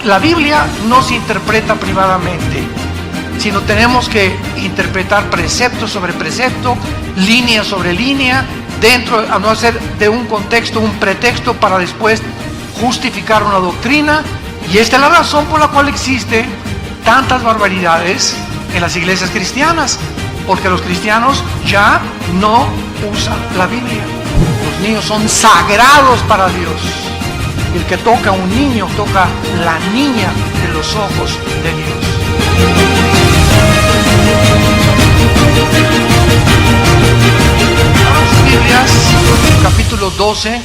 la Biblia no se interpreta privadamente, sino tenemos que interpretar precepto sobre precepto, línea sobre línea, dentro, a no hacer de un contexto un pretexto para después justificar una doctrina. Y esta es la razón por la cual existen tantas barbaridades en las iglesias cristianas, porque los cristianos ya no usan la Biblia. Los niños son sagrados para Dios. El que toca a un niño toca la niña de los ojos de Dios. Biblias, capítulo 12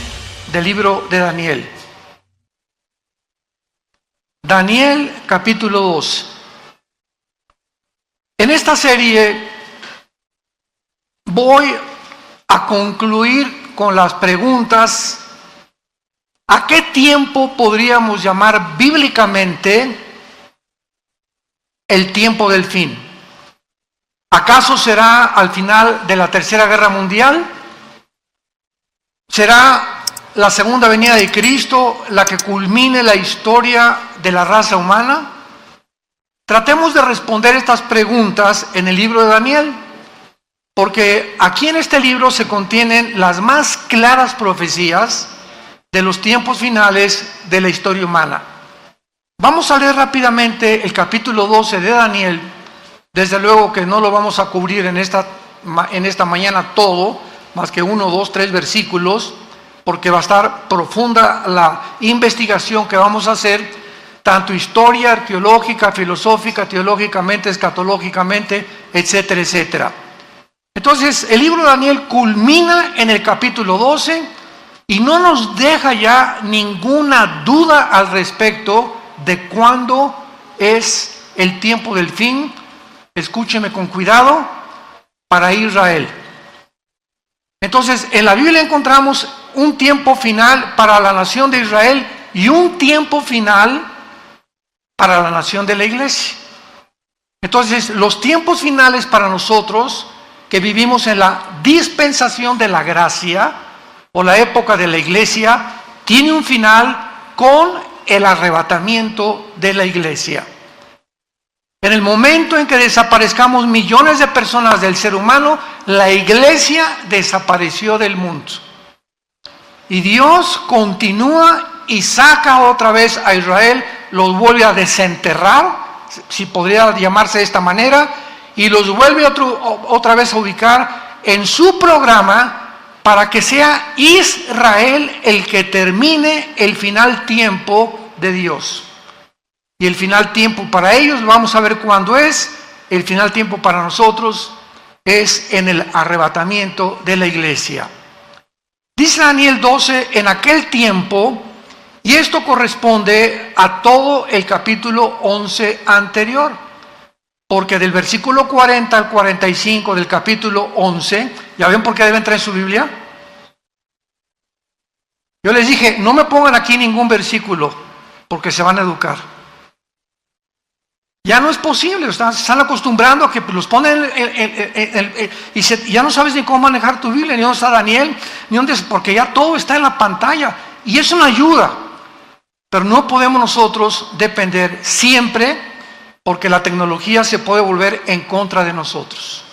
del libro de Daniel. Daniel, capítulo 2. En esta serie voy a concluir con las preguntas: ¿a qué tiempo podríamos llamar bíblicamente el tiempo del fin? ¿Acaso será al final de la Tercera Guerra Mundial? ¿Será la segunda venida de Cristo la que culmine la historia de la raza humana? Tratemos de responder estas preguntas en el libro de Daniel, porque aquí en este libro se contienen las más claras profecías de los tiempos finales de la historia humana. Vamos a leer rápidamente el capítulo 12 de Daniel. Desde luego que no lo vamos a cubrir en esta mañana todo, más que 1, 2, 3 versículos, porque va a estar profunda la investigación que vamos a hacer, tanto historia, arqueológica, filosófica, teológicamente, escatológicamente, etcétera, etcétera. Entonces, el libro de Daniel culmina en el capítulo 12 y no nos deja ya ninguna duda al respecto de cuándo es el tiempo del fin. Escúcheme con cuidado, para Israel. Entonces, en la Biblia encontramos un tiempo final para la nación de Israel y un tiempo final para la nación de la iglesia. Entonces, los tiempos finales para nosotros, que vivimos en la dispensación de la gracia, o la época de la iglesia, tiene un final con el arrebatamiento de la iglesia. En el momento en que desaparezcamos millones de personas del ser humano, la iglesia desapareció del mundo. Y Dios continúa y saca otra vez a Israel, los vuelve a desenterrar, si podría llamarse de esta manera, y los vuelve otra vez a ubicar en su programa para que sea Israel el que termine el final tiempo de Dios. Y el final tiempo para ellos, vamos a ver cuándo es. El final tiempo para nosotros es en el arrebatamiento de la iglesia. Dice Daniel 12, en aquel tiempo, y esto corresponde a todo el capítulo 11 anterior, porque del versículo 40 al 45 del capítulo 11, ¿ya ven por qué deben traer su Biblia? Yo les dije, no me pongan aquí ningún versículo, porque se van a educar. Ya no es posible, se están acostumbrando a que los ponen y ya no sabes ni cómo manejar tu Biblia, ni dónde está Daniel, ni dónde, porque ya todo está en la pantalla, y es una ayuda, pero no podemos nosotros depender siempre, porque la tecnología se puede volver en contra de nosotros.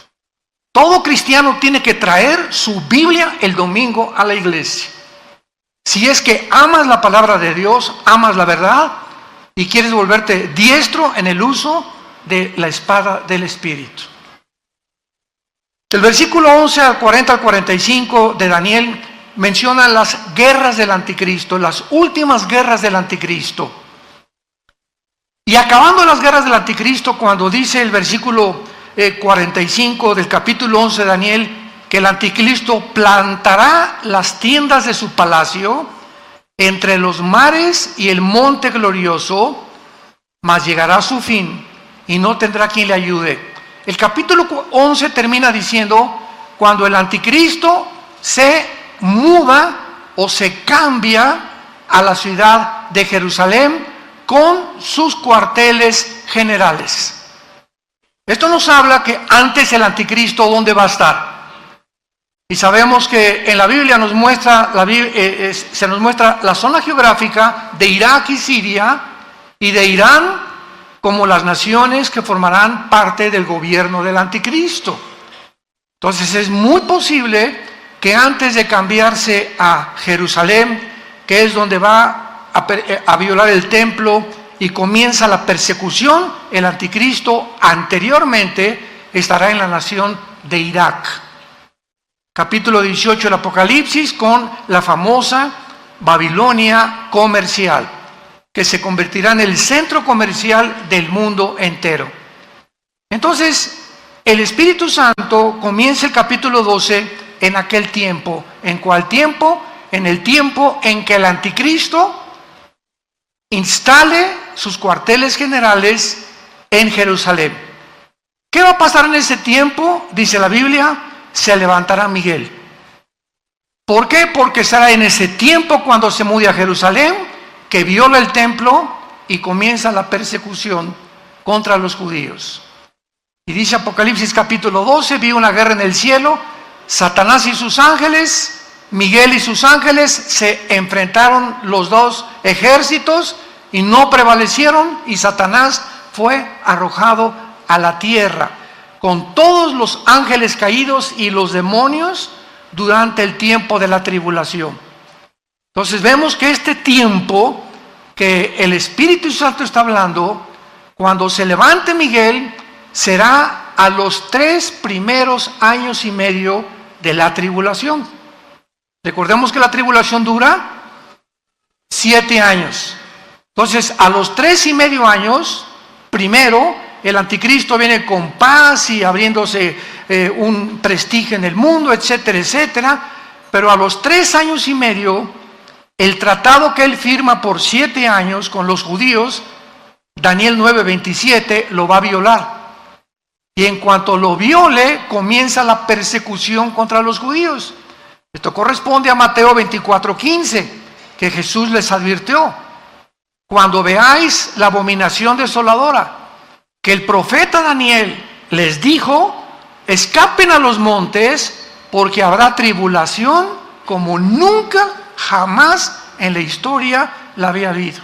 Todo cristiano tiene que traer su Biblia el domingo a la iglesia. Si es que amas la palabra de Dios, amas la verdad, y quieres volverte diestro en el uso de la espada del Espíritu. El versículo 11 al 40 al 45 de Daniel menciona las guerras del anticristo, las últimas guerras del anticristo. Y acabando las guerras del anticristo, cuando dice el versículo 45 del capítulo 11 de Daniel, que el anticristo plantará las tiendas de su palacio entre los mares y el monte glorioso, mas llegará a su fin y no tendrá quien le ayude. El capítulo 11 termina diciendo, cuando el anticristo se muda o se cambia a la ciudad de Jerusalén con sus cuarteles generales. Esto nos habla que antes el anticristo, ¿dónde va a estar? Y sabemos que en la Biblia nos muestra, se nos muestra la zona geográfica de Irak y Siria, y de Irán como las naciones que formarán parte del gobierno del anticristo. Entonces es muy posible que antes de cambiarse a Jerusalén, que es donde va a violar el templo y comienza la persecución, el anticristo anteriormente estará en la nación de Irak. Capítulo 18 del Apocalipsis, con la famosa Babilonia comercial, que se convertirá en el centro comercial del mundo entero. Entonces, el Espíritu Santo comienza el capítulo 12 en aquel tiempo. ¿En cuál tiempo? En el tiempo en que el anticristo instale sus cuarteles generales en Jerusalén. ¿Qué va a pasar en ese tiempo? Dice la Biblia, se levantará Miguel. ¿Por qué? Porque será en ese tiempo cuando se mude a Jerusalén, que viola el templo y comienza la persecución contra los judíos. Y dice Apocalipsis capítulo 12, vi una guerra en el cielo, Satanás y sus ángeles, Miguel y sus ángeles, se enfrentaron los dos ejércitos y no prevalecieron, y Satanás fue arrojado a la tierra con todos los ángeles caídos y los demonios durante el tiempo de la tribulación. Entonces vemos que este tiempo que el Espíritu Santo está hablando, cuando se levante Miguel, será a los 3 primeros años y medio de la tribulación. Recordemos que la tribulación dura 7 años. Entonces, a los 3 y medio años, primero, el anticristo viene con paz y abriéndose un prestigio en el mundo, etcétera, etcétera. Pero a los 3 años y medio, el tratado que él firma por 7 años con los judíos, Daniel 9:27, lo va a violar. Y en cuanto lo viole, comienza la persecución contra los judíos. Esto corresponde a Mateo 24:15, que Jesús les advirtió: cuando veáis la abominación desoladora, que el profeta Daniel les dijo, escapen a los montes, porque habrá tribulación como nunca, jamás en la historia la había habido.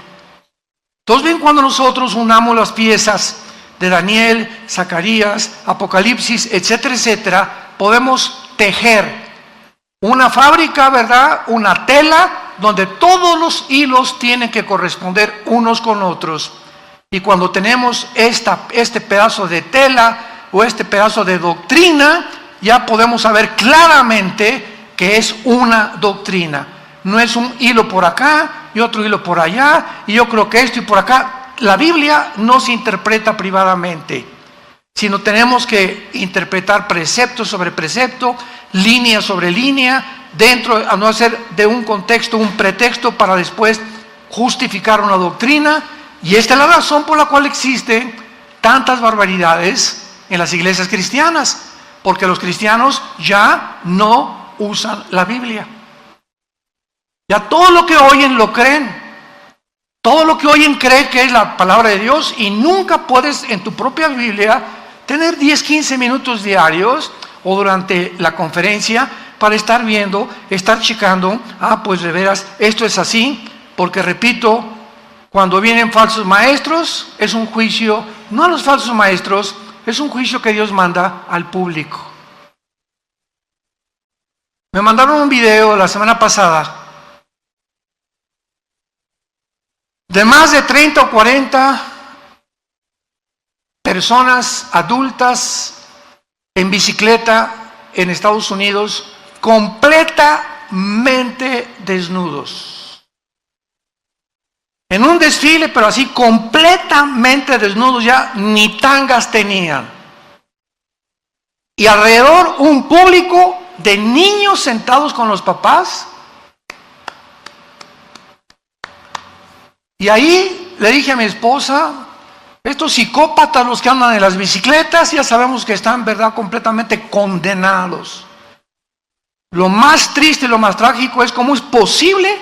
Entonces ven, cuando nosotros unamos las piezas de Daniel, Zacarías, Apocalipsis, etcétera, etcétera, podemos tejer una fábrica, ¿verdad? Una tela donde todos los hilos tienen que corresponder unos con otros. Y cuando tenemos este pedazo de tela o este pedazo de doctrina, ya podemos saber claramente que es una doctrina. No es un hilo por acá y otro hilo por allá, y yo creo que esto y por acá. La Biblia no se interpreta privadamente, sino tenemos que interpretar precepto sobre precepto, línea sobre línea, dentro, a no hacer de un contexto un pretexto para después justificar una doctrina. Y esta es la razón por la cual existen tantas barbaridades en las iglesias cristianas, porque los cristianos ya no usan la Biblia. Ya todo lo que oyen lo creen. Todo lo que oyen cree que es la palabra de Dios, y nunca puedes en tu propia Biblia tener 10-15 minutos diarios o durante la conferencia para estar viendo, estar checando, pues de veras esto es así, porque repito, cuando vienen falsos maestros es un juicio, no a los falsos maestros, es un juicio que Dios manda al público. Me mandaron un video la semana pasada de más de 30 o 40 personas adultas en bicicleta en Estados Unidos, completamente desnudos. En un desfile, pero así completamente desnudos, ya ni tangas tenían. Y alrededor un público de niños sentados con los papás. Y ahí le dije a mi esposa, estos psicópatas, los que andan en las bicicletas, ya sabemos que están, ¿verdad?, completamente condenados. Lo más triste y lo más trágico es cómo es posible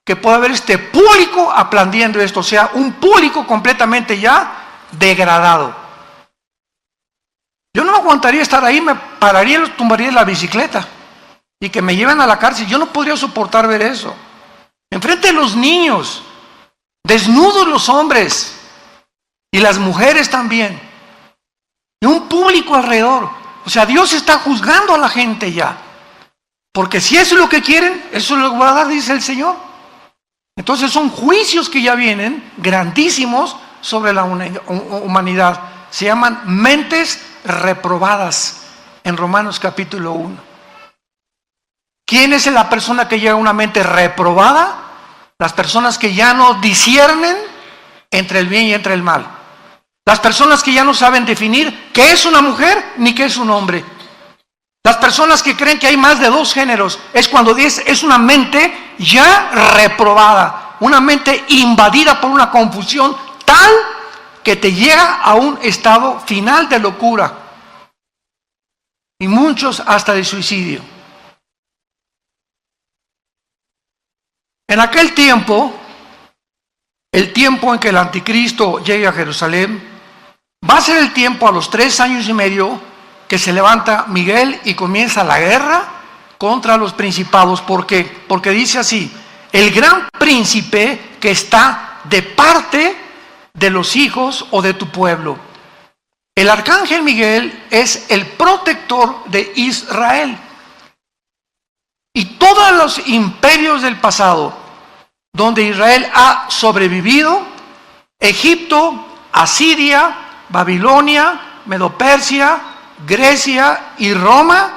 que pueda haber este público aplaudiendo esto, o sea, un público completamente ya degradado. Yo no aguantaría estar ahí, me pararía y los tumbaría en la bicicleta y que me lleven a la cárcel. Yo no podría soportar ver eso. Enfrente de los niños. desnudos los hombres y las mujeres también, y un público alrededor. O sea, Dios está juzgando a la gente ya, porque si eso es lo que quieren, eso es lo que va a dar, dice el Señor. Entonces son juicios que ya vienen, grandísimos, sobre la humanidad. Se llaman mentes reprobadas en Romanos capítulo 1. ¿Quién es la persona que llega a una mente reprobada? Las personas que ya no disciernen entre el bien y entre el mal. Las personas que ya no saben definir qué es una mujer ni qué es un hombre. Las personas que creen que hay más de dos géneros. Es cuando es una mente ya reprobada, una mente invadida por una confusión tal que te llega a un estado final de locura. Y muchos hasta de suicidio. En aquel tiempo, el tiempo en que el anticristo llegue a Jerusalén, va a ser el tiempo a los 3 años y medio que se levanta Miguel y comienza la guerra contra los principados. ¿Por qué? Porque dice así: el gran príncipe que está de parte de los hijos o de tu pueblo. El arcángel Miguel es el protector de Israel. Y todos los imperios del pasado, donde Israel ha sobrevivido, Egipto, Asiria, Babilonia, Medo-Persia, Grecia y Roma,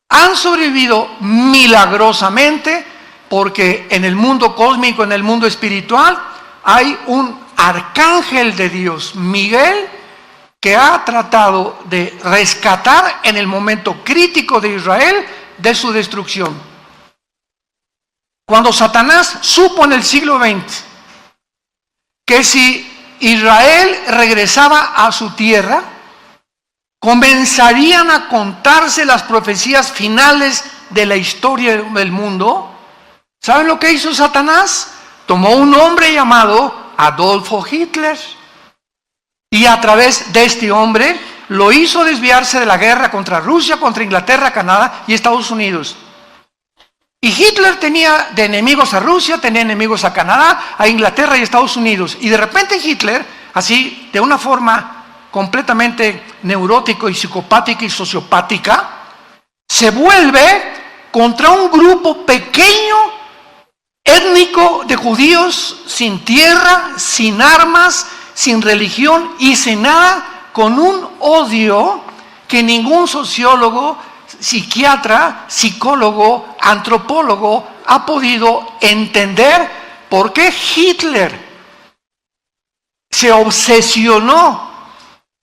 han sobrevivido milagrosamente, porque en el mundo cósmico, en el mundo espiritual, hay un arcángel de Dios, Miguel, que ha tratado de rescatar en el momento crítico de Israel de su destrucción. Cuando Satanás supo en el siglo XX que si Israel regresaba a su tierra, comenzarían a contarse las profecías finales de la historia del mundo, ¿saben lo que hizo Satanás? Tomó un hombre llamado Adolfo Hitler, y a través de este hombre lo hizo desviarse de la guerra contra Rusia, contra Inglaterra, Canadá y Estados Unidos. Y Hitler tenía de enemigos a Rusia, tenía enemigos a Canadá, a Inglaterra y Estados Unidos. Y de repente Hitler, así de una forma completamente neurótica y psicopática y sociopática, se vuelve contra un grupo pequeño, étnico, de judíos sin tierra, sin armas, sin religión y sin nada, con un odio que ningún sociólogo, psiquiatra, psicólogo, antropólogo ha podido entender. ¿Por qué Hitler se obsesionó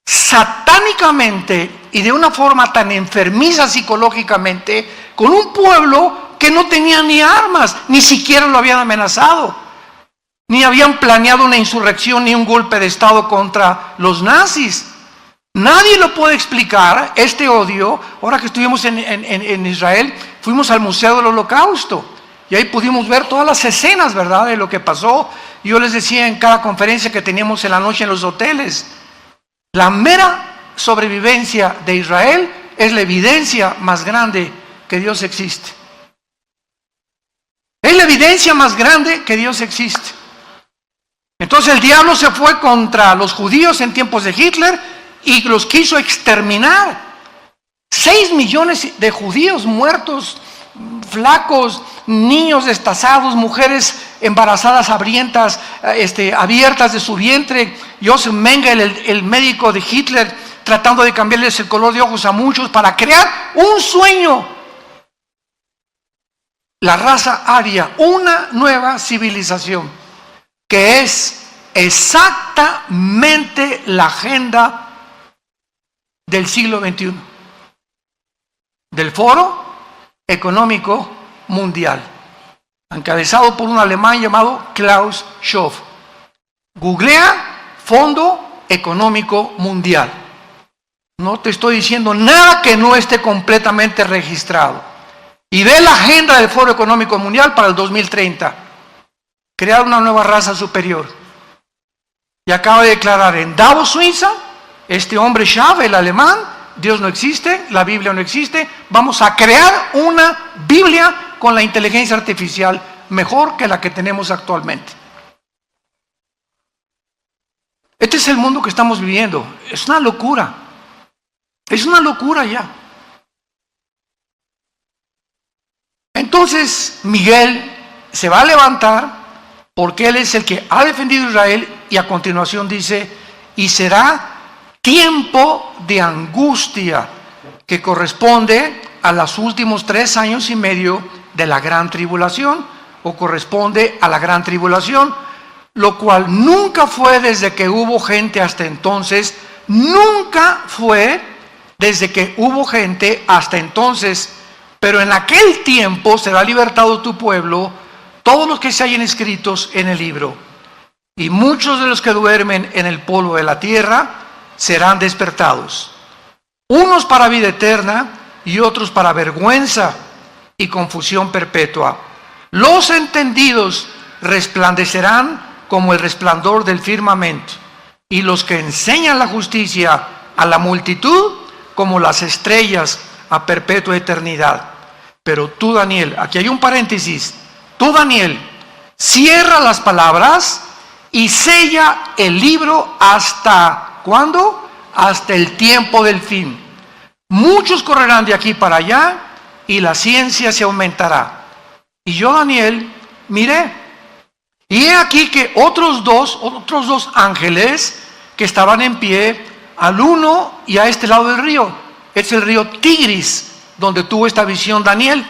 satánicamente y de una forma tan enfermiza psicológicamente con un pueblo que no tenía ni armas, ni siquiera lo habían amenazado, ni habían planeado una insurrección ni un golpe de estado contra los nazis? Nadie lo puede explicar, este odio. Ahora que estuvimos en Israel, fuimos al Museo del Holocausto y ahí pudimos ver todas las escenas, ¿verdad?, de lo que pasó. Yo les decía en cada conferencia que teníamos en la noche en los hoteles, la mera sobrevivencia de Israel es la evidencia más grande que Dios existe. Es la evidencia más grande que Dios existe. Entonces el diablo se fue contra los judíos en tiempos de Hitler y los quiso exterminar. 6 millones de judíos muertos, flacos, niños destazados, mujeres embarazadas hambrientas, abiertas de su vientre. Joseph Mengele, el médico de Hitler, tratando de cambiarles el color de ojos a muchos para crear un sueño. La raza aria, una nueva civilización, que es exactamente la agenda del siglo XXI, del Foro Económico Mundial, encabezado por un alemán llamado Klaus Schwab. Googlea Fondo Económico Mundial. No te estoy diciendo nada que no esté completamente registrado. Y ve la agenda del Foro Económico Mundial para el 2030. Crear una nueva raza superior. Y acaba de declarar en Davos, Suiza, este hombre Schwab, el alemán: Dios no existe, la Biblia no existe, vamos a crear una Biblia con la inteligencia artificial mejor que la que tenemos actualmente. Este es el mundo que estamos viviendo. Es una locura. Es una locura ya. Entonces Miguel se va a levantar porque él es el que ha defendido a Israel, y a continuación dice: y será tiempo de angustia que corresponde a los últimos 3 años y medio de la gran tribulación, o corresponde a la gran tribulación, lo cual nunca fue desde que hubo gente hasta entonces, nunca fue desde que hubo gente hasta entonces, pero en aquel tiempo será libertado tu pueblo, todos los que se hayan escritos en el libro, y muchos de los que duermen en el polvo de la tierra serán despertados, unos para vida eterna y otros para vergüenza y confusión perpetua. Los entendidos resplandecerán como el resplandor del firmamento, y los que enseñan la justicia a la multitud como las estrellas a perpetua eternidad. Pero tú, Daniel, aquí hay un paréntesis, tú, Daniel, cierra las palabras y sella el libro hasta ¿cuándo? Hasta el tiempo del fin. Muchos correrán de aquí para allá y la ciencia se aumentará. Y yo, Daniel, miré, y he aquí que otros dos ángeles que estaban en pie, al uno y a este lado del río. Es el río Tigris, donde tuvo esta visión Daniel.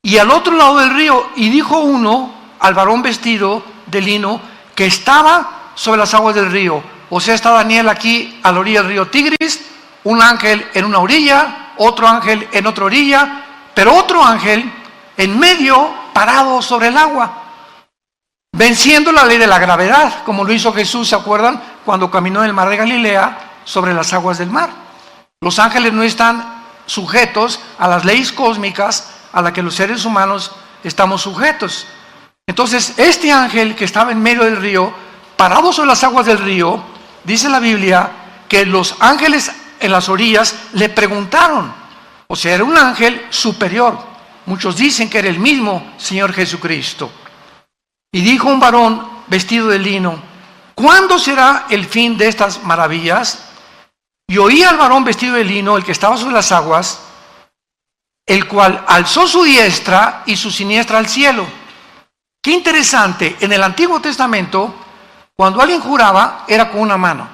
Y al otro lado del río, y dijo uno al varón vestido de lino que estaba sobre las aguas del río. O sea, está Daniel aquí a la orilla del río Tigris, un ángel en una orilla, otro ángel en otra orilla, pero otro ángel en medio, parado sobre el agua, venciendo la ley de la gravedad, como lo hizo Jesús, ¿se acuerdan? Cuando caminó en el mar de Galilea sobre las aguas del mar. Los ángeles no están sujetos a las leyes cósmicas a las que los seres humanos estamos sujetos. Entonces, este ángel que estaba en medio del río, parado sobre las aguas del río, dice la Biblia que los ángeles en las orillas le preguntaron, o sea, era un ángel superior. Muchos dicen que era el mismo Señor Jesucristo. Y dijo un varón vestido de lino: ¿cuándo será el fin de estas maravillas? Y oí al varón vestido de lino, el que estaba sobre las aguas, el cual alzó su diestra y su siniestra al cielo. Qué interesante, en el Antiguo Testamento, cuando alguien juraba, era con una mano.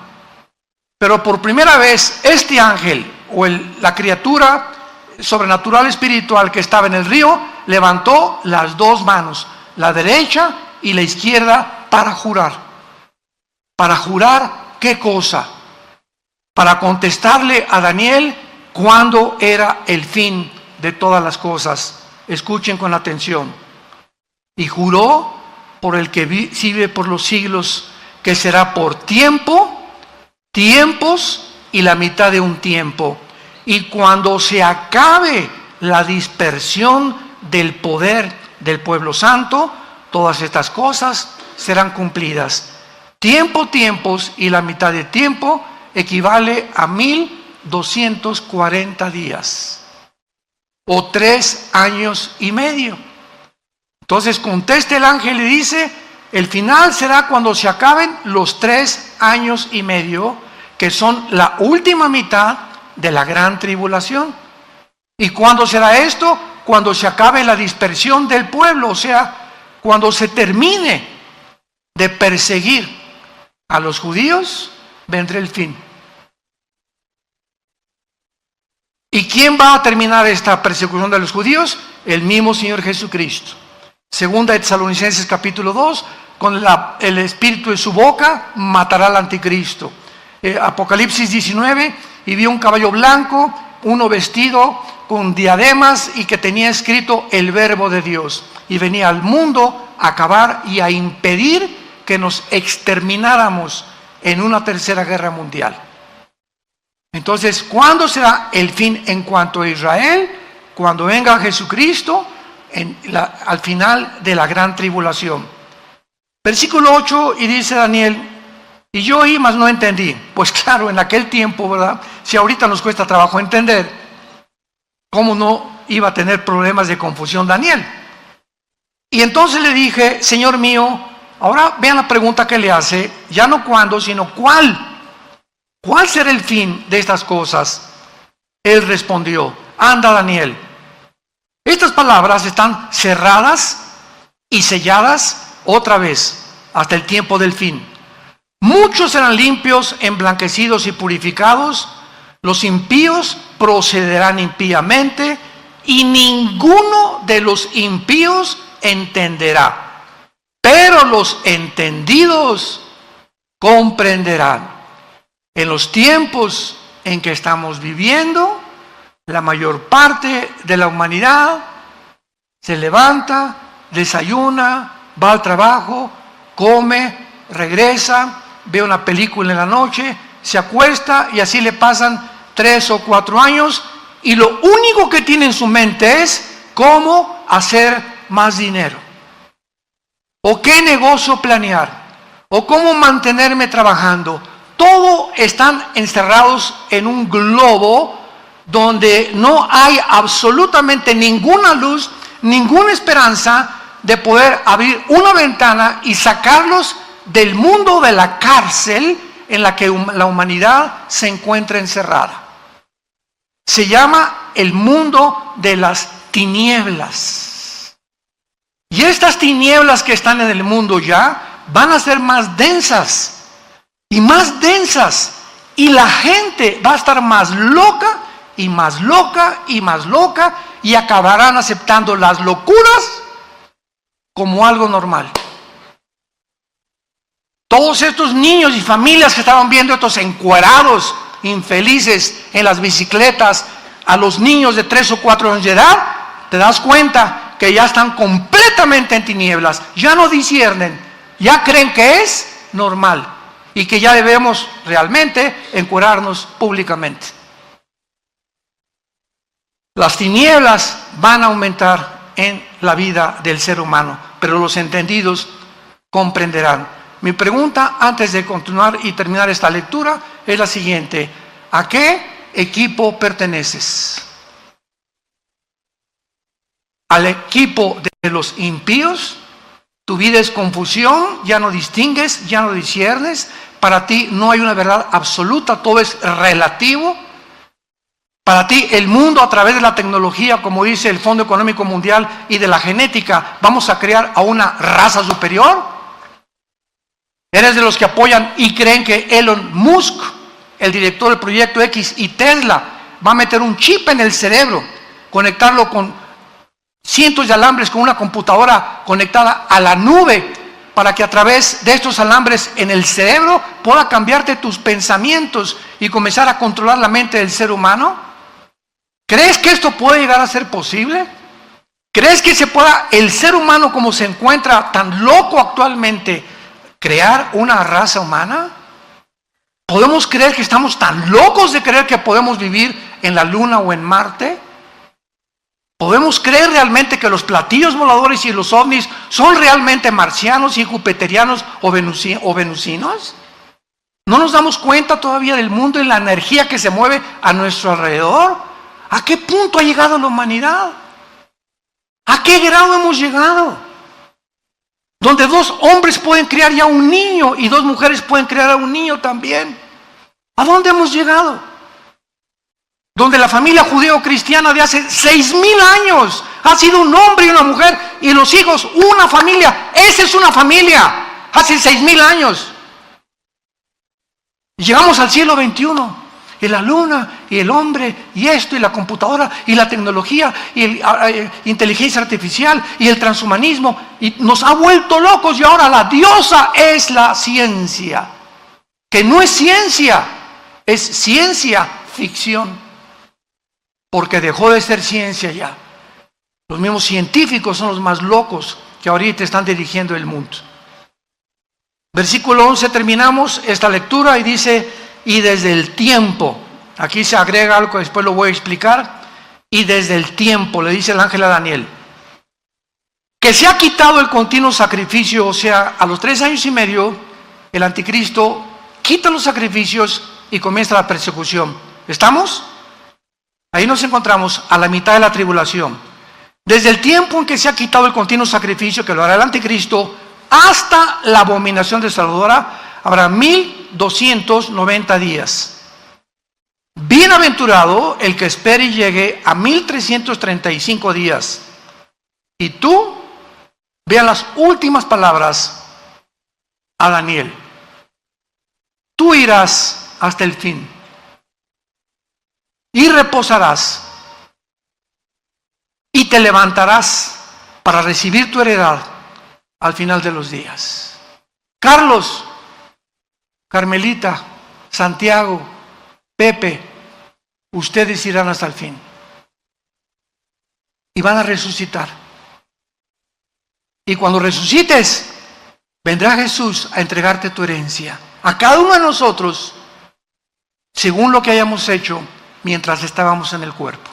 Pero por primera vez, este ángel, o la criatura sobrenatural espiritual que estaba en el río, levantó las dos manos, la derecha y la izquierda, para jurar. ¿Para jurar qué cosa? Para contestarle a Daniel cuándo era el fin de todas las cosas. Escuchen con atención. Y juró por el que vive por los siglos, que será por tiempo, tiempos y la mitad de un tiempo. Y cuando se acabe la dispersión del poder del pueblo santo, todas estas cosas serán cumplidas. Tiempo, tiempos y la mitad de tiempo equivale a 1240 días o 3 años y medio. Entonces contesta el ángel y dice: el final será cuando se acaben los 3 años y medio, que son la última mitad de la gran tribulación. ¿Y cuándo será esto? Cuando se acabe la dispersión del pueblo, o sea, cuando se termine de perseguir a los judíos, vendrá el fin. ¿Y quién va a terminar esta persecución de los judíos? El mismo Señor Jesucristo. Segunda de Tesalonicenses capítulo 2, con el espíritu de su boca matará al anticristo. Apocalipsis 19, y vio un caballo blanco, uno vestido con diademas y que tenía escrito el verbo de Dios. Y venía al mundo a acabar y a impedir que nos extermináramos en una tercera guerra mundial. Entonces, ¿cuándo será el fin en cuanto a Israel? Cuando venga Jesucristo al final de la gran tribulación. Versículo 8, y dice Daniel: y yo oí, mas no entendí. Pues claro, en aquel tiempo, ¿verdad? Si ahorita nos cuesta trabajo entender, ¿cómo no iba a tener problemas de confusión Daniel? Y entonces le dije: Señor mío, Ahora vean la pregunta que le hace, ya no cuándo, sino cuál. ¿Cuál será el fin de estas cosas? Él respondió, anda Daniel. Estas palabras están cerradas y selladas otra vez hasta el tiempo del fin. Muchos serán limpios, emblanquecidos y purificados. Los impíos procederán impíamente y ninguno de los impíos entenderá. Pero los entendidos comprenderán. En los tiempos en que estamos viviendo, la mayor parte de la humanidad se levanta, desayuna, va al trabajo, come, regresa, ve una película en la noche, se acuesta y así le pasan 3 o 4 años y lo único que tiene en su mente es cómo hacer más dinero, o qué negocio planear, o cómo mantenerme trabajando. Todo están encerrados en un globo donde no hay absolutamente ninguna luz, ninguna esperanza de poder abrir una ventana y sacarlos del mundo de la cárcel en la que la humanidad se encuentra encerrada. Se llama el mundo de las tinieblas. Y estas tinieblas que están en el mundo ya van a ser más densas y más densas. Y la gente va a estar más loca y más loca y más loca y acabarán aceptando las locuras como algo normal. Todos estos niños y familias que estaban viendo estos encuerados infelices en las bicicletas a los niños de 3 o 4 años de edad, te das cuenta que ya están completamente en tinieblas, ya no disciernen, ya creen que es normal y que ya debemos realmente encuerarnos públicamente. Las tinieblas van a aumentar en la vida del ser humano, pero los entendidos comprenderán. Mi pregunta antes de continuar y terminar esta lectura es la siguiente: ¿a qué equipo perteneces? ¿Al equipo de los impíos? Tu vida es confusión, ya no distingues, ya no disciernes, para ti no hay una verdad absoluta, todo es relativo. Para ti el mundo a través de la tecnología, como dice el Fondo Económico Mundial, y de la genética, vamos a crear a una raza superior. ¿Eres de los que apoyan y creen que Elon Musk, el director del Proyecto X, y Tesla va a meter un chip en el cerebro, conectarlo con cientos de alambres con una computadora conectada a la nube, para que a través de estos alambres en el cerebro pueda cambiarte tus pensamientos y comenzar a controlar la mente del ser humano? ¿Crees que esto puede llegar a ser posible? ¿Crees que se pueda, el ser humano como se encuentra tan loco actualmente, crear una raza humana? ¿Podemos creer que estamos tan locos de creer que podemos vivir en la Luna o en Marte? ¿Podemos creer realmente que los platillos voladores y los ovnis son realmente marcianos y jupiterianos o venusinos? ¿No nos damos cuenta todavía del mundo y la energía que se mueve a nuestro alrededor? ¿A qué punto ha llegado la humanidad? ¿A qué grado hemos llegado? Donde 2 hombres pueden criar ya un niño y 2 mujeres pueden criar a un niño también. ¿A dónde hemos llegado? Donde la familia judeo-cristiana de hace 6,000 años ha sido un hombre y una mujer y los hijos, una familia. Esa es una familia, hace 6,000 años. Y llegamos al siglo XXI. Y la luna, y el hombre, y esto, y la computadora, y la tecnología, y la inteligencia artificial, y el transhumanismo, y nos ha vuelto locos, y ahora la diosa es la ciencia, que no es ciencia, es ciencia ficción, porque dejó de ser ciencia ya. Los mismos científicos son los más locos que ahorita están dirigiendo el mundo. Versículo 11, terminamos esta lectura y dice: y desde el tiempo, aquí se agrega algo que después lo voy a explicar, y desde el tiempo, le dice el ángel a Daniel, que se ha quitado el continuo sacrificio, o sea, a los 3 años y medio, el anticristo quita los sacrificios y comienza la persecución. ¿Estamos? Ahí nos encontramos a la mitad de la tribulación. Desde el tiempo en que se ha quitado el continuo sacrificio, que lo hará el anticristo, hasta la abominación desoladora habrá 1290 días. Bienaventurado el que espere y llegue a 1335 días. Y tú, vean las últimas palabras a Daniel. Tú irás hasta el fin y reposarás y te levantarás para recibir tu heredad al final de los días. Carlos, Carmelita, Santiago, Pepe, ustedes irán hasta el fin y van a resucitar. Y cuando resucites, vendrá Jesús a entregarte tu herencia a cada uno de nosotros según lo que hayamos hecho mientras estábamos en el cuerpo.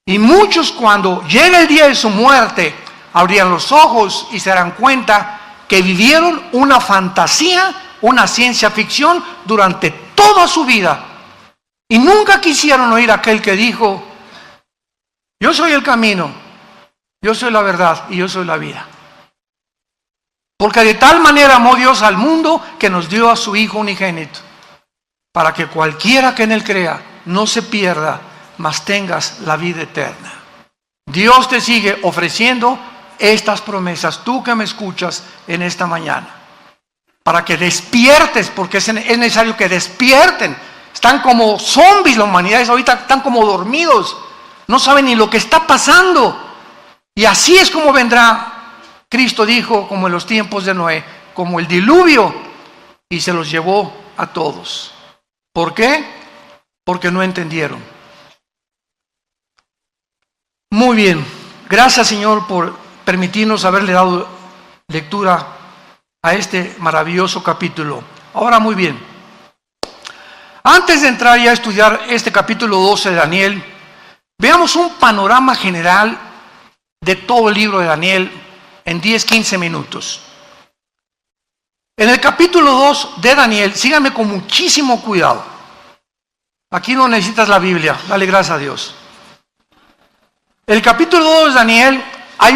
Y muchos, cuando llegue el día de su muerte, abrirán los ojos y se darán cuenta que vivieron una fantasía, una ciencia ficción durante toda su vida. Y nunca quisieron oír a aquel que dijo: yo soy el camino, yo soy la verdad y yo soy la vida. Porque de tal manera amó Dios al mundo que nos dio a su Hijo unigénito, para que cualquiera que en él crea no se pierda, mas tengas la vida eterna. Dios te sigue ofreciendo estas promesas, tú que me escuchas en esta mañana, para que despiertes, porque es necesario que despierten. Están como zombies la humanidad, ahorita están como dormidos, no saben ni lo que está pasando. Y así es como vendrá. Cristo dijo, como en los tiempos de Noé, como el diluvio, y se los llevó a todos. ¿Por qué? Porque no entendieron. Muy bien, gracias Señor por permitirnos haberle dado lectura a este maravilloso capítulo. Ahora muy bien, antes de entrar ya a estudiar este capítulo 12 de Daniel, veamos un panorama general de todo el libro de Daniel en 10-15 minutos. En el capítulo 2 de Daniel, síganme con muchísimo cuidado. Aquí no necesitas la Biblia, dale gracias a Dios. El capítulo 2 de Daniel, hay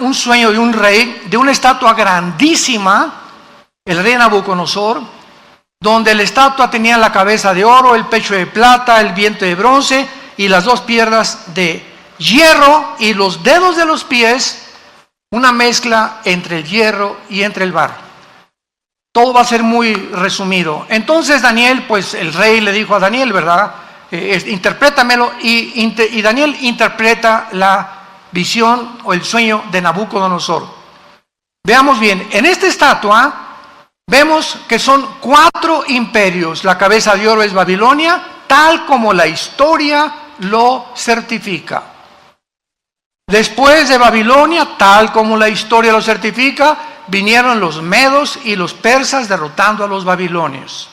un sueño de un rey, de una estatua grandísima, el rey Nabucodonosor, donde la estatua tenía la cabeza de oro, el pecho de plata, el vientre de bronce y las dos piernas de hierro y los dedos de los pies, una mezcla entre el hierro y entre el barro. Todo va a ser muy resumido. Entonces Daniel, pues el rey le dijo a Daniel, ¿verdad? Interprétamelo, y Daniel interpreta la visión o el sueño de Nabucodonosor. Veamos bien, en esta estatua vemos que son 4 imperios. La cabeza de oro es Babilonia, tal como la historia lo certifica. Después de Babilonia, tal como la historia lo certifica, vinieron los medos y los persas derrotando a los babilonios.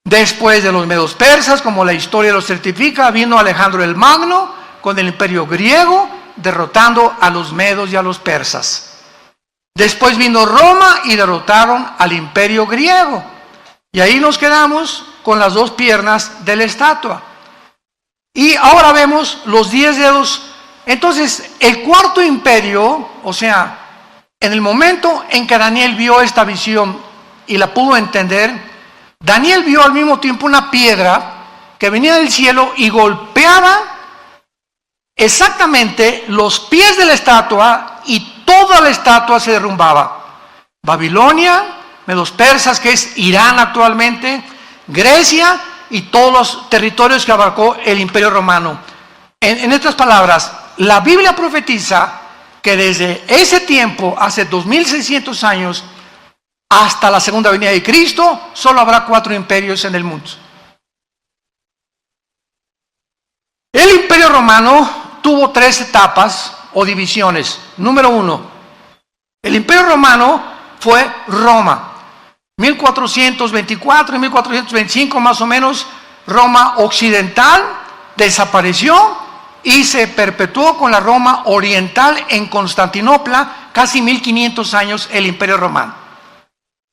Después de los medos persas, como la historia lo certifica, vino Alejandro el Magno con el imperio griego, derrotando a los medos y a los persas. Después vino Roma y derrotaron al imperio griego. Y ahí nos quedamos con las 2 piernas de la estatua. Y ahora vemos los 10 dedos. Entonces, el 4.º imperio, o sea, en el momento en que Daniel vio esta visión y la pudo entender, Daniel vio al mismo tiempo una piedra que venía del cielo y golpeaba exactamente los pies de la estatua y toda la estatua se derrumbaba. Babilonia, medos persas, que es Irán actualmente, Grecia y todos los territorios que abarcó el imperio romano. En estas palabras, la Biblia profetiza que desde ese tiempo, hace 2600 años, hasta la segunda venida de Cristo, solo habrá 4 imperios en el mundo. El imperio romano tuvo 3 etapas o divisiones. Número 1, el imperio romano fue Roma. 1424 y 1425 más o menos, Roma occidental desapareció y se perpetuó con la Roma oriental en Constantinopla, casi 1500 años el imperio romano.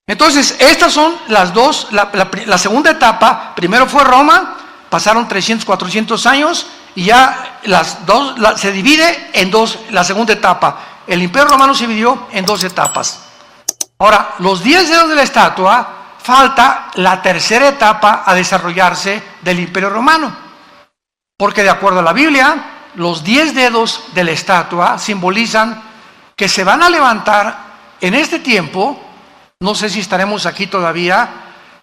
Entonces, estas son las dos, la segunda etapa. Primero fue Roma, pasaron 300, 400 años y ya se divide en 2 la segunda etapa. El Imperio Romano se dividió en 2 etapas. Ahora, los 10 dedos de la estatua, falta la tercera etapa a desarrollarse del Imperio Romano. Porque de acuerdo a la Biblia, los 10 dedos de la estatua simbolizan que se van a levantar en este tiempo, no sé si estaremos aquí todavía,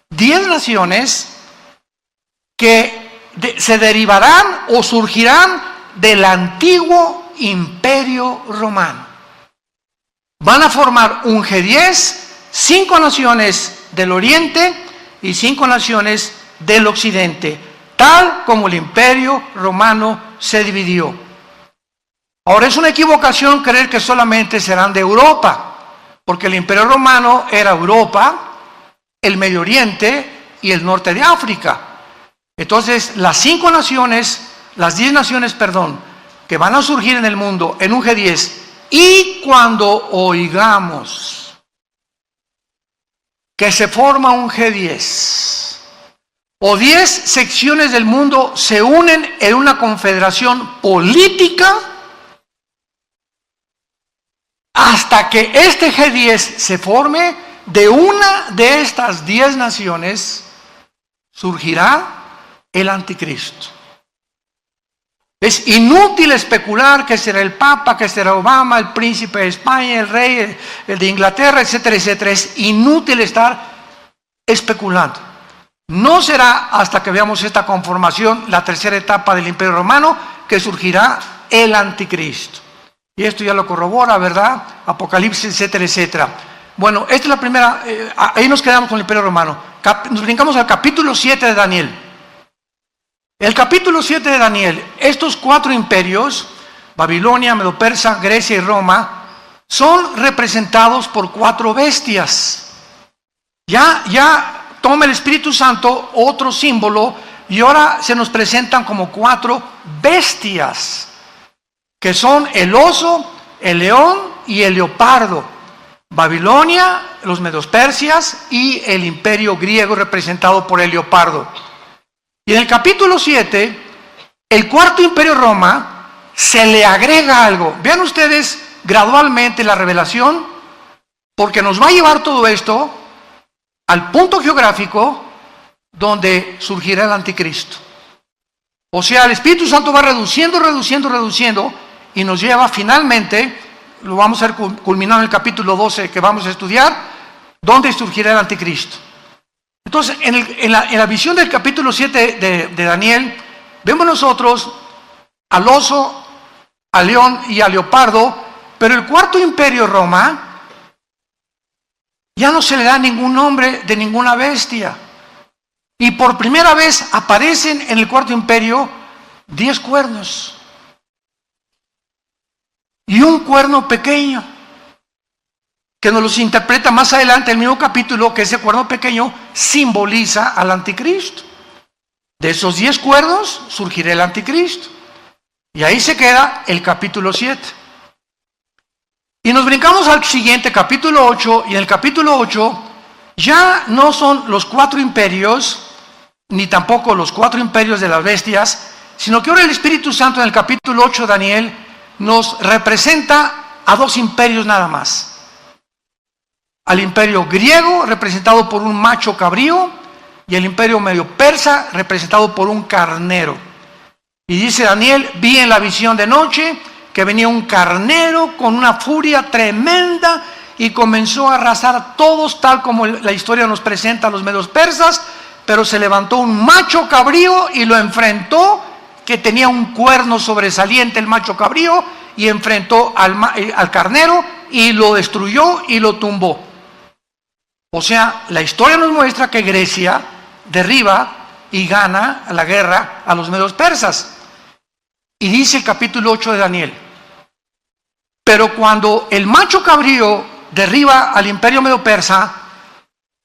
10 naciones que se derivarán o surgirán del antiguo Imperio Romano. Van a formar un G10, 5 naciones del Oriente y 5 naciones del Occidente, tal como el Imperio Romano se dividió. Ahora, es una equivocación creer que solamente serán de Europa, porque el Imperio Romano era Europa, el Medio Oriente y el norte de África. Entonces, las 5 naciones, las 10 naciones, que van a surgir en el mundo en un G10, y cuando oigamos que se forma un G10, o 10 secciones del mundo se unen en una confederación política, hasta que este G10 se forme, de una de estas 10 naciones surgirá el anticristo. Es inútil especular que será el Papa, que será Obama, el príncipe de España, el rey, el de Inglaterra, etcétera, etcétera. Es inútil estar especulando. No será hasta que veamos esta conformación, la tercera etapa del Imperio Romano, que surgirá el anticristo. Y esto ya lo corrobora, ¿verdad? Apocalipsis, etcétera, etcétera. Bueno, esta es la primera, ahí nos quedamos con el Imperio Romano. Nos brincamos al capítulo 7 de Daniel. El capítulo 7 de Daniel, estos 4 imperios, Babilonia, Medo-Persa, Grecia y Roma, son representados por 4 bestias. Ya toma el Espíritu Santo otro símbolo y ahora se nos presentan como 4 bestias, que son el oso, el león y el leopardo. Babilonia, los Medo-Persias y el imperio griego representado por el leopardo. Y en el capítulo 7, el cuarto imperio Roma, se le agrega algo. Vean ustedes gradualmente la revelación, porque nos va a llevar todo esto al punto geográfico donde surgirá el anticristo. O sea, el Espíritu Santo va reduciendo, y nos lleva finalmente, lo vamos a ver culminado en el capítulo 12 que vamos a estudiar, donde surgirá el anticristo. Entonces, en la visión del capítulo 7 de Daniel, vemos nosotros al oso, al león y al leopardo, pero el cuarto imperio Roma ya no se le da ningún nombre de ninguna bestia. Y por primera vez aparecen en el cuarto imperio 10 cuernos. Y un cuerno pequeño, que nos los interpreta más adelante el mismo capítulo, que ese cuerno pequeño simboliza al anticristo. De esos 10 cuernos surgirá el anticristo. Y ahí se queda el capítulo 7. Y nos brincamos al siguiente, capítulo 8, y en el capítulo 8 ya no son los 4 imperios, ni tampoco los 4 imperios de las bestias, sino que ahora el Espíritu Santo en el capítulo 8 de Daniel nos representa a 2 imperios nada más. Al imperio griego, representado por un macho cabrío, y el imperio medio persa, representado por un carnero. Y dice Daniel: vi en la visión de noche que venía un carnero con una furia tremenda y comenzó a arrasar a todos, tal como la historia nos presenta a los medios persas, pero se levantó un macho cabrío y lo enfrentó, que tenía un cuerno sobresaliente el macho cabrío, y enfrentó al carnero y lo destruyó y lo tumbó. O sea, la historia nos muestra que Grecia derriba y gana la guerra a los medios persas. Y dice el capítulo 8 de Daniel: pero cuando el macho cabrío derriba al imperio medio persa,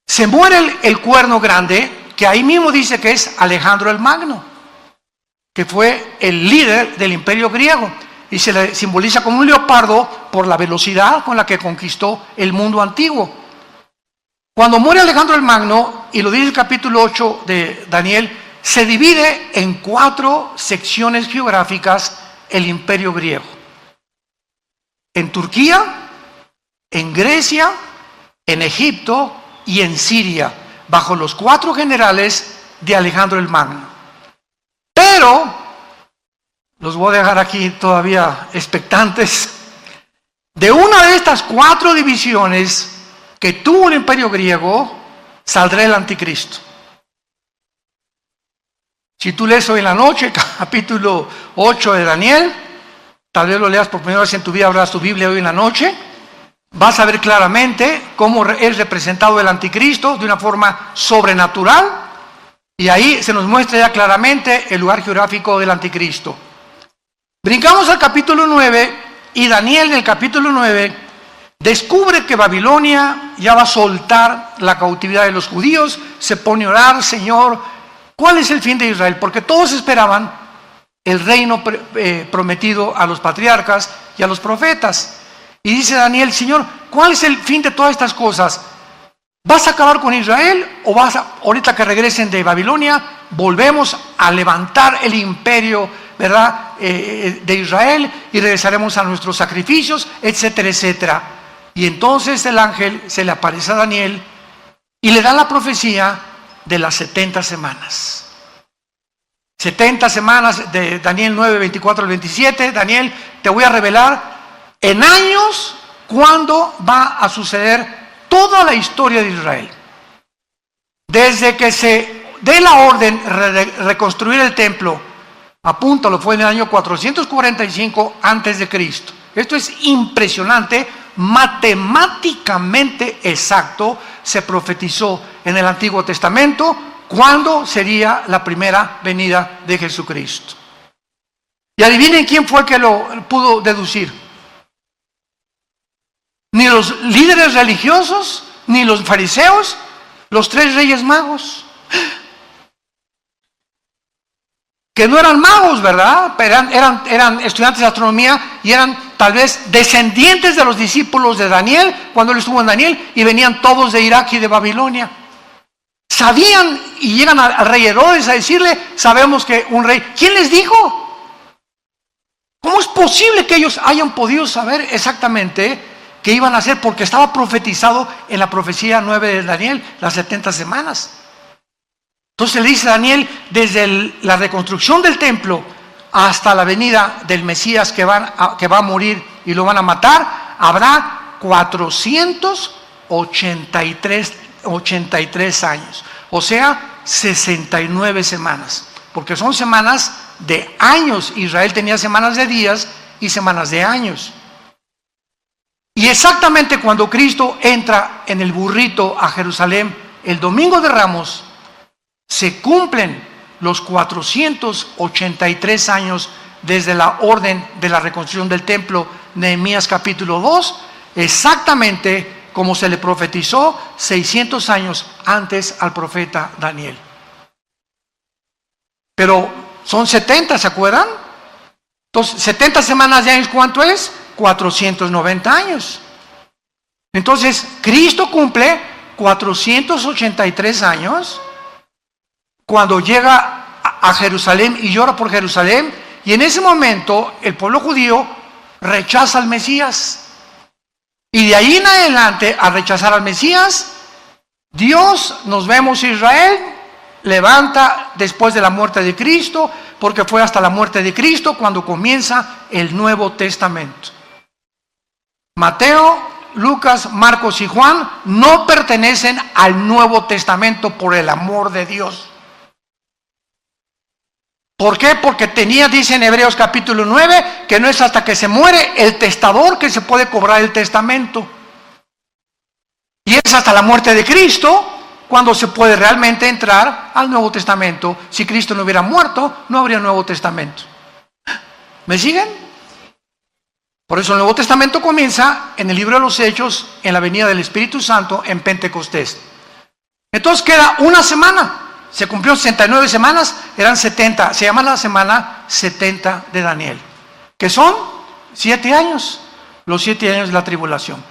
se muere el cuerno grande, que ahí mismo dice que es Alejandro el Magno, que fue el líder del imperio griego, y se le simboliza como un leopardo por la velocidad con la que conquistó el mundo antiguo. Cuando muere Alejandro el Magno, y lo dice el capítulo 8 de Daniel, se divide en 4 secciones geográficas el imperio griego. en Turquía, en Grecia, en Egipto y en Siria, bajo los 4 generales de Alejandro el Magno. Pero, los voy a dejar aquí todavía expectantes, de una de estas 4 divisiones que tuvo el imperio griego, saldrá el anticristo. Si tú lees hoy en la noche, capítulo 8 de Daniel, tal vez lo leas por primera vez en tu vida, abras tu Biblia hoy en la noche, vas a ver claramente cómo es representado el anticristo de una forma sobrenatural, y ahí se nos muestra ya claramente el lugar geográfico del anticristo. Brincamos al capítulo 9, y Daniel en el capítulo 9 descubre que Babilonia ya va a soltar la cautividad de los judíos, se pone a orar: Señor, ¿cuál es el fin de Israel? Porque todos esperaban el reino prometido a los patriarcas y a los profetas. Y dice Daniel: Señor, ¿cuál es el fin de todas estas cosas? ¿Vas a acabar con Israel o ahorita que regresen de Babilonia, volvemos a levantar el imperio, ¿verdad?, de Israel, y regresaremos a nuestros sacrificios, etcétera, etcétera? Y entonces el ángel se le aparece a Daniel y le da la profecía de las 70 semanas. 70 semanas de Daniel 9, 24 al 27. Daniel, te voy a revelar en años cuándo va a suceder toda la historia de Israel. Desde que se dé la orden de reconstruir el templo, apúntalo, fue en el año 445 antes de Cristo. Esto es impresionante, matemáticamente exacto. Se profetizó en el Antiguo Testamento cuándo sería la primera venida de Jesucristo. Y adivinen quién fue el que lo pudo deducir. Ni los líderes religiosos, ni los fariseos, los 3 reyes magos. Que no eran magos, ¿verdad? Pero eran estudiantes de astronomía y eran tal vez descendientes de los discípulos de Daniel, cuando él estuvo en Daniel, y venían todos de Irak y de Babilonia. Sabían, y llegan al rey Herodes a decirle: sabemos que un rey. ¿Quién les dijo? ¿Cómo es posible que ellos hayan podido saber exactamente qué iban a hacer? Porque estaba profetizado en la profecía 9 de Daniel, las 70 semanas. Entonces le dice a Daniel: desde la reconstrucción del templo hasta la venida del Mesías que va a morir y lo van a matar, habrá 483 años, o sea, 69 semanas, porque son semanas de años. Israel tenía semanas de días y semanas de años. Y exactamente cuando Cristo entra en el burrito a Jerusalén el domingo de Ramos, se cumplen los 483 años desde la orden de la reconstrucción del templo, Nehemías capítulo 2, exactamente como se le profetizó 600 años antes al profeta Daniel. Pero son 70, ¿se acuerdan? Entonces, 70 semanas de años, ¿cuánto es? 490 años. Entonces, Cristo cumple 483 años cuando llega a Jerusalén y llora por Jerusalén, y en ese momento el pueblo judío rechaza al Mesías. Y de ahí en adelante, al rechazar al Mesías, Dios, nos vemos, Israel levanta después de la muerte de Cristo, porque fue hasta la muerte de Cristo cuando comienza el Nuevo Testamento. Mateo, Lucas, Marcos y Juan no pertenecen al Nuevo Testamento por el amor de Dios. ¿Por qué? Porque dice en Hebreos capítulo 9, que no es hasta que se muere el testador que se puede cobrar el testamento. Y es hasta la muerte de Cristo cuando se puede realmente entrar al Nuevo Testamento. Si Cristo no hubiera muerto, no habría Nuevo Testamento. ¿Me siguen? Por eso el Nuevo Testamento comienza en el libro de los Hechos, en la venida del Espíritu Santo, en Pentecostés. Entonces queda una semana. Se cumplió 69 semanas, eran 70. Se llama la semana 70 de Daniel, que son 7 años. Los 7 años de la tribulación.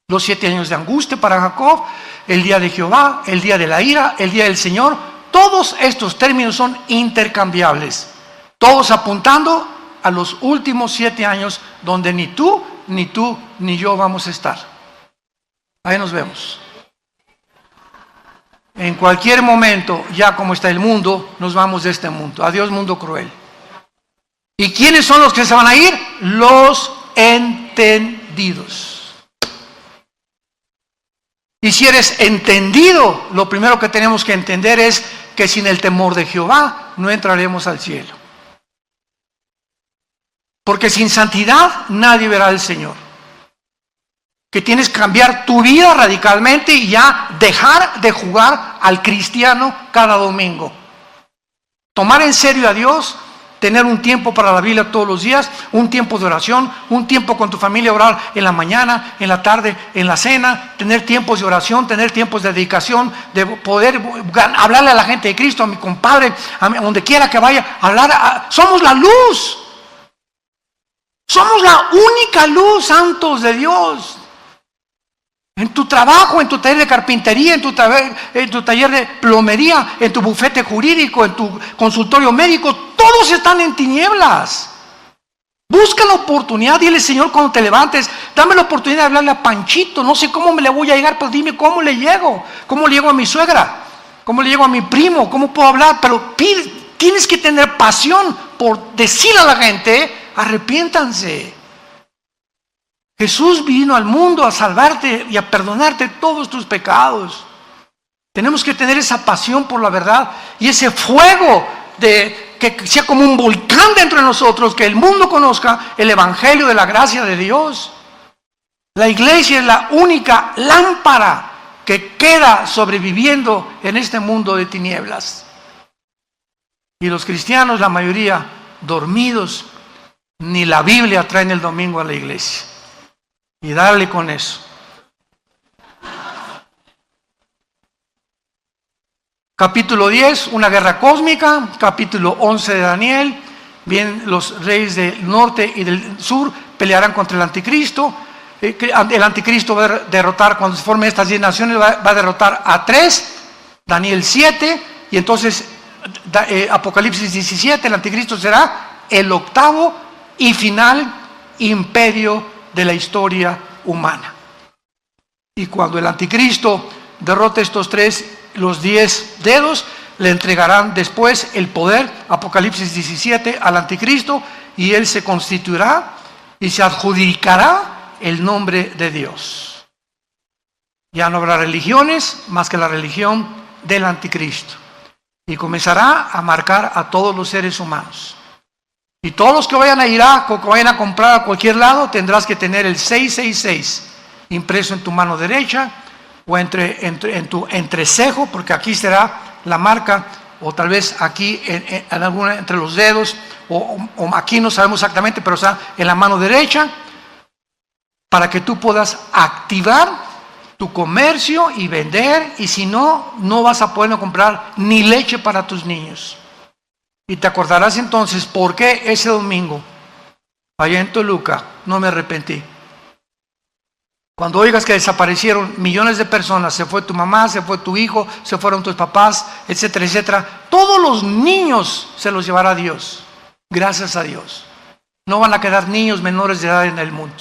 Los 7 años de angustia para Jacob, el día de Jehová, el día de la ira, el día del Señor. Todos estos términos son intercambiables, todos apuntando a los últimos 7 años donde ni tú, ni yo vamos a estar. Ahí nos vemos. En cualquier momento, ya como está el mundo, nos vamos de este mundo. Adiós, mundo cruel. ¿Y quiénes son los que se van a ir? Los entendidos. Y si eres entendido, lo primero que tenemos que entender es que sin el temor de Jehová no entraremos al cielo. Porque sin santidad nadie verá al Señor. Que tienes que cambiar tu vida radicalmente y ya dejar de jugar al cristiano cada domingo. Tomar en serio a Dios, tener un tiempo para la Biblia todos los días, un tiempo de oración, un tiempo con tu familia, orar en la mañana, en la tarde, en la cena, tener tiempos de oración, tener tiempos de dedicación, de poder hablarle a la gente de Cristo, a mi compadre, a donde quiera que vaya, somos la luz. Somos la única luz, santos de Dios. En tu trabajo, en tu taller de carpintería, en tu taller de plomería, en tu bufete jurídico, en tu consultorio médico, todos están en tinieblas. Busca la oportunidad, dile: Señor, cuando te levantes, dame la oportunidad de hablarle a Panchito. No sé cómo me le voy a llegar, pero dime cómo le llego. ¿Cómo le llego a mi suegra? ¿Cómo le llego a mi primo? ¿Cómo puedo hablar? Pero tienes que tener pasión por decirle a la gente: arrepiéntanse. Jesús vino al mundo a salvarte y a perdonarte todos tus pecados. Tenemos que tener esa pasión por la verdad y ese fuego de que sea como un volcán dentro de nosotros, que el mundo conozca el evangelio de la gracia de Dios. La iglesia es la única lámpara que queda sobreviviendo en este mundo de tinieblas. Y los cristianos, la mayoría, dormidos, ni la Biblia traen el domingo a la iglesia. Y darle con eso. Capítulo 10, una guerra cósmica. Capítulo 11 de Daniel. Bien, los reyes del norte y del sur pelearán contra el anticristo. El anticristo va a derrotar, cuando se formen estas 10 naciones, va a derrotar a 3. Daniel 7. Y entonces Apocalipsis 17, el anticristo será el octavo y final imperio de la historia humana. Y cuando el anticristo derrote estos 3, los 10 dedos, le entregarán después el poder, Apocalipsis 17, al anticristo, y él se constituirá y se adjudicará el nombre de Dios. Ya no habrá religiones más que la religión del anticristo, y comenzará a marcar a todos los seres humanos. Y todos los que vayan a Irak o que vayan a comprar a cualquier lado, tendrás que tener el 666 impreso en tu mano derecha o en tu entrecejo, porque aquí será la marca, o tal vez aquí en alguna entre los dedos, o aquí no sabemos exactamente, pero está en la mano derecha, para que tú puedas activar tu comercio y vender, y si no, no vas a poder comprar ni leche para tus niños. Y te acordarás entonces por qué ese domingo, allá en Toluca, no me arrepentí. Cuando oigas que desaparecieron millones de personas, se fue tu mamá, se fue tu hijo, se fueron tus papás, etcétera, etcétera, todos los niños se los llevará Dios, gracias a Dios. No van a quedar niños menores de edad en el mundo.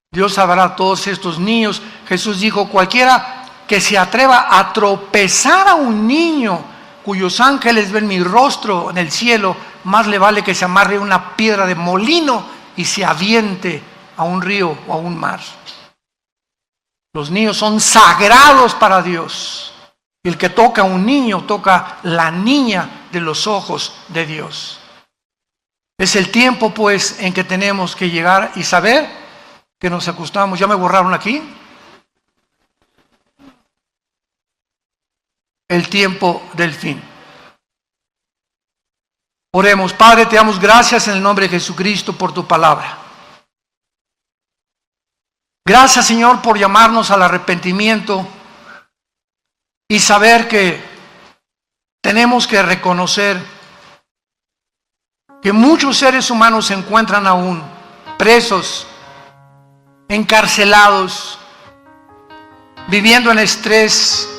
Dios salvará a todos estos niños. Jesús dijo: cualquiera que se atreva a tropezar a un niño cuyos ángeles ven mi rostro en el cielo, más le vale que se amarre una piedra de molino y se aviente a un río o a un mar. Los niños son sagrados para Dios. Y el que toca a un niño, toca la niña de los ojos de Dios. Es el tiempo, pues, en que tenemos que llegar y saber que nos acostamos. ¿Ya me borraron aquí? El tiempo del fin. Oremos. Padre, te damos gracias en el nombre de Jesucristo por tu palabra. Gracias, Señor, por llamarnos al arrepentimiento y saber que tenemos que reconocer que muchos seres humanos se encuentran aún presos, encarcelados, viviendo en estrés,